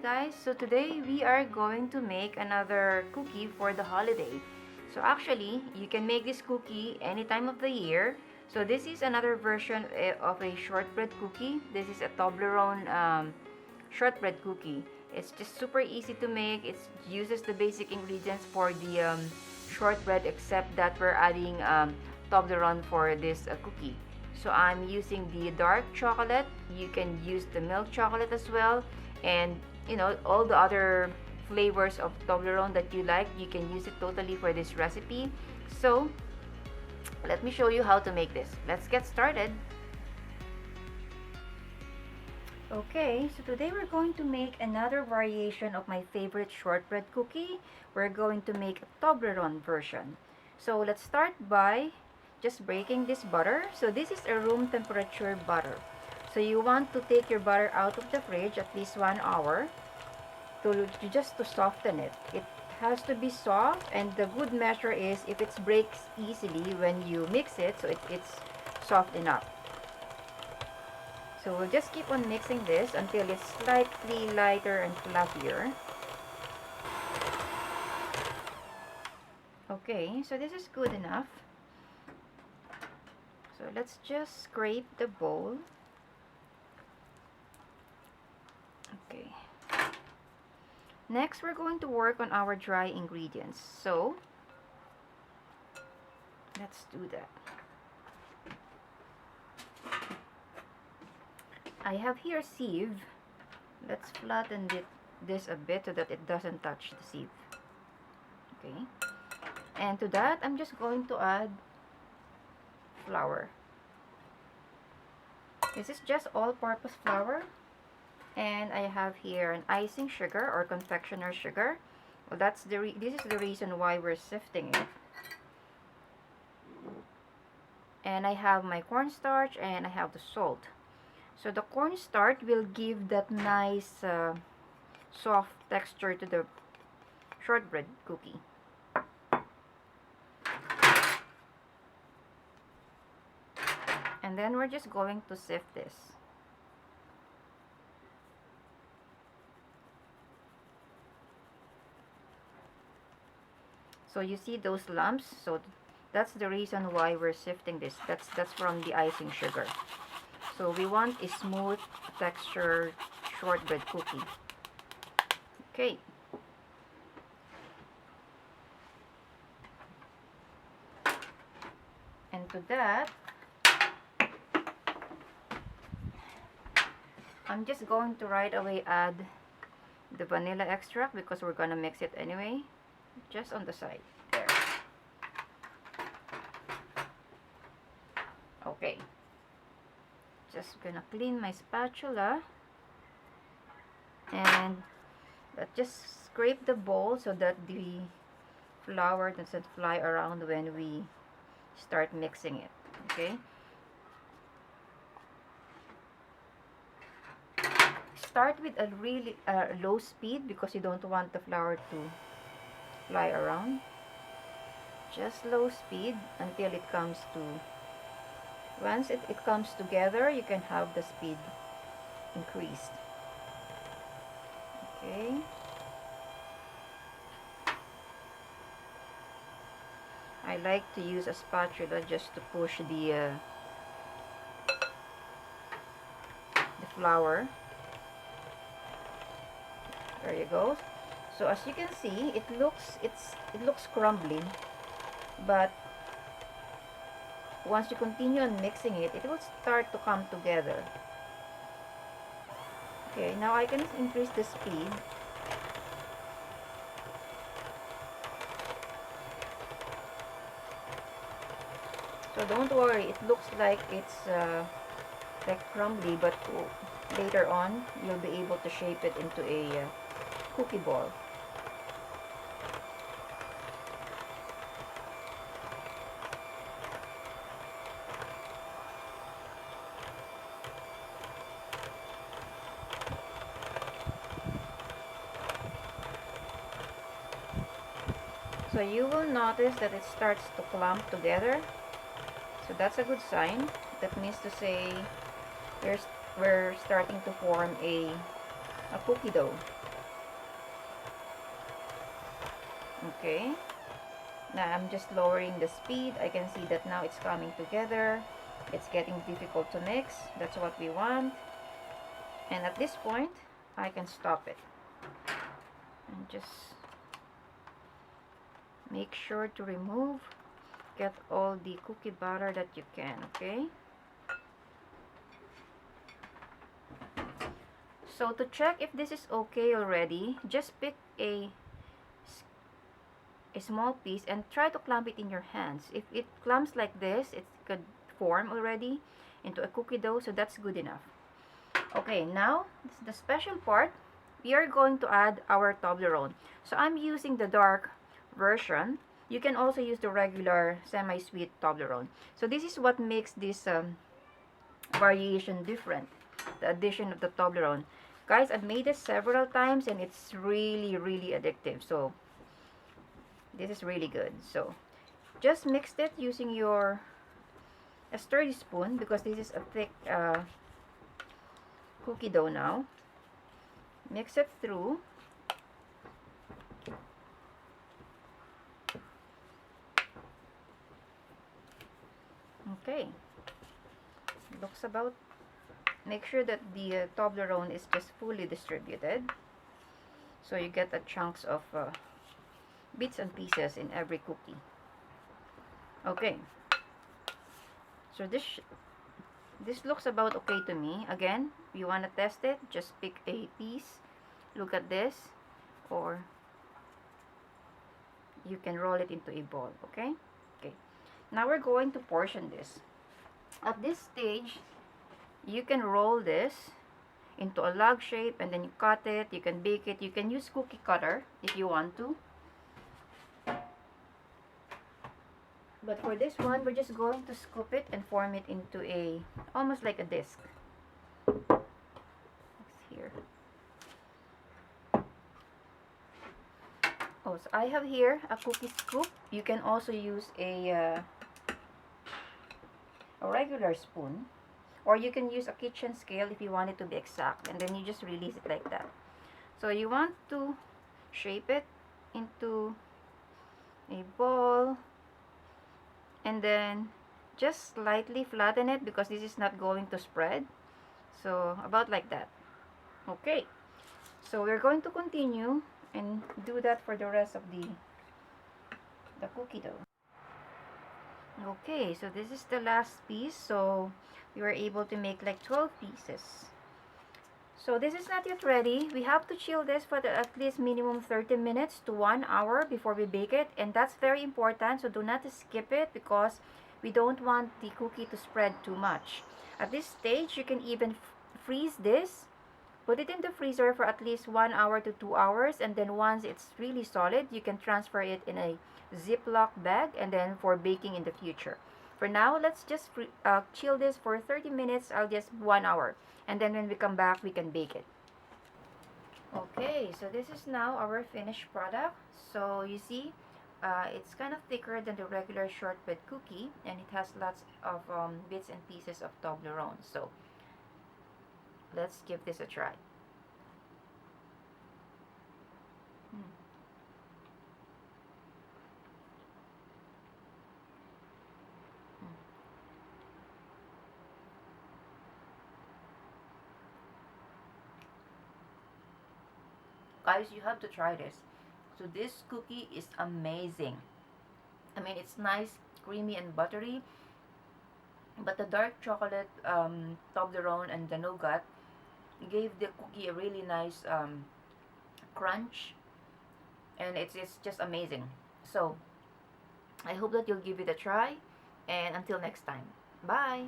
guys, so today we are going to make another cookie for the holiday. So actually, you can make this cookie any time of the year. So this is another version of a shortbread cookie. This is a Toblerone shortbread cookie. It's just super easy to make. It uses the basic ingredients for the shortbread, except that we're adding Toblerone for this cookie. So I'm using the dark chocolate. You can use the milk chocolate as well, and all the other flavors of Toblerone that you like. You can use it totally for this recipe. So let me show you how to make this. Let's get started. Okay, so today we're going to make another variation of my favorite shortbread cookie. We're going to make a Toblerone version. So let's start by just breaking this butter. So this is a room temperature butter. So you want to take your butter out of the fridge at least 1 hour just to soften it. It has to be soft, and the good measure is if it breaks easily when you mix it, so it's soft enough. So we'll just keep on mixing this until it's slightly lighter and fluffier. Okay, so this is good enough. So let's just scrape the bowl. Okay. Next, we're going to work on our dry ingredients. So let's do that. I have here sieve. Let's flatten this a bit so that it doesn't touch the sieve. Okay. And to that, I'm just going to add flour. This is just all-purpose flour. And I have here an icing sugar or confectioner sugar. Well, this is the reason why we're sifting it. And I have my cornstarch and I have the salt. So the cornstarch will give that nice soft texture to the shortbread cookie. And then we're just going to sift this. So you see those lumps, so that's the reason why we're sifting this. That's from the icing sugar. So we want a smooth texture shortbread cookie. Okay. And to that, I'm just going to right away add the vanilla extract because we're gonna mix it anyway. Just on the side there. Okay, just gonna clean my spatula and just scrape the bowl so that the flour doesn't fly around when we start mixing it. Okay, start with a really low speed because you don't want the flour to fly around. Just low speed until it comes to, once it comes together, you can have the speed increased. Okay. I like to use a spatula just to push the flour. There you go. So as you can see, it looks crumbly, but once you continue on mixing it, it will start to come together. Okay, now I can increase the speed. So don't worry, it looks like it's like crumbly, but later on you'll be able to shape it into a cookie ball. So you will notice that it starts to clump together. So that's a good sign. That means to say we're starting to form a cookie dough. Okay. Now I'm just lowering the speed. I can see that now it's coming together. It's getting difficult to mix. That's what we want. And at this point, I can stop it. And just make sure to get all the cookie batter that you can, okay? So to check if this is okay already, just pick a small piece and try to clamp it in your hands. If it clumps like this, it could form already into a cookie dough, so that's good enough. Okay, now the special part, we are going to add our Toblerone. So I'm using the dark version. You can also use the regular semi-sweet Toblerone. So this is what makes this variation different, the addition of the Toblerone. Guys, I've made this several times and it's really, really addictive. So this is really good. So just mix it using a sturdy spoon, because this is a thick cookie dough now. Mix it through. Okay. Looks about. Make sure that the Toblerone is just fully distributed, so you get the chunks of bits and pieces in every cookie. Okay. So this looks about okay to me. Again, if you want to test it, just pick a piece. Look at this, or you can roll it into a ball, okay? Okay. Now we're going to portion this. At this stage, you can roll this into a log shape and then you cut it. You can bake it. You can use cookie cutter if you want to. But for this one, we're just going to scoop it and form it into almost like a disc. Here. Oh, so I have here a cookie scoop. You can also use a regular spoon, or you can use a kitchen scale if you want it to be exact, and then you just release it like that. So you want to shape it into a ball, and then just slightly flatten it because this is not going to spread. So about like that. Okay, so we're going to continue and do that for the rest of the cookie dough. Okay, so this is the last piece. So we were able to make like 12 pieces. So this is not yet ready. We have to chill this for at least minimum 30 minutes to 1 hour before we bake it. And that's very important. So do not skip it, because we don't want the cookie to spread too much. At this stage, you can even freeze this. Put it in the freezer for at least 1 hour to 2 hours. And then once it's really solid, you can transfer it in a Ziploc bag and then for baking in the future. For now, let's just chill this for 30 minutes. I'll just 1 hour. And then when we come back, we can bake it. Okay, so this is now our finished product. So you see, it's kind of thicker than the regular shortbread cookie, and it has lots of bits and pieces of Toblerone. So let's give this a try. Guys, you have to try this. So this cookie is amazing. I mean, it's nice, creamy and buttery, but the dark chocolate Toblerone and the nougat gave the cookie a really nice crunch, and it's just amazing. So I hope that you'll give it a try, and until next time, bye.